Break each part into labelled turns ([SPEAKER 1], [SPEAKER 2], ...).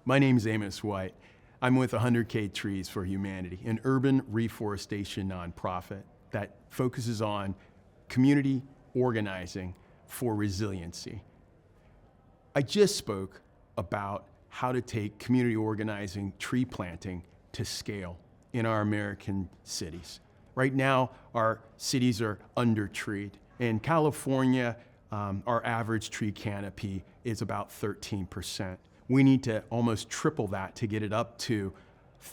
[SPEAKER 1] My name is Amos White. I'm with 100K Trees for Humanity, an urban reforestation nonprofit that focuses on community organizing for resiliency. I just spoke about how to take community organizing, tree planting to scale in our American cities. Right now, our cities are under-treed. In California, our average tree canopy is about 13%. We need to almost triple that to get it up to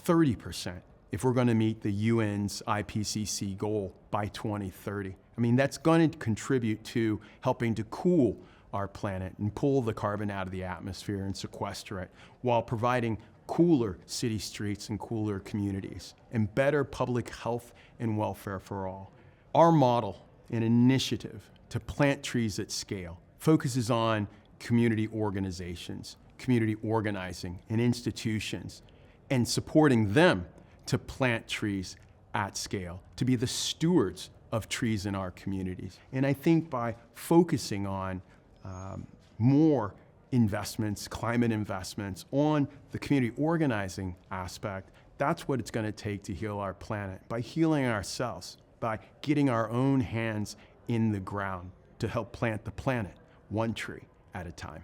[SPEAKER 1] 30% if we're going to meet the UN's IPCC goal by 2030. I mean, that's going to contribute to helping to cool our planet and pull the carbon out of the atmosphere and sequester it, while providing cooler city streets and cooler communities and better public health and welfare for all. Our model and initiative to plant trees at scale focuses on community organizations, community organizing, and institutions, and supporting them to plant trees at scale, to be the stewards of trees in our communities. And I think by focusing on more investments, climate investments, on the community organizing aspect, that's what it's going to take to heal our planet, by healing ourselves, by getting our own hands in the ground to help plant the planet one tree at a time.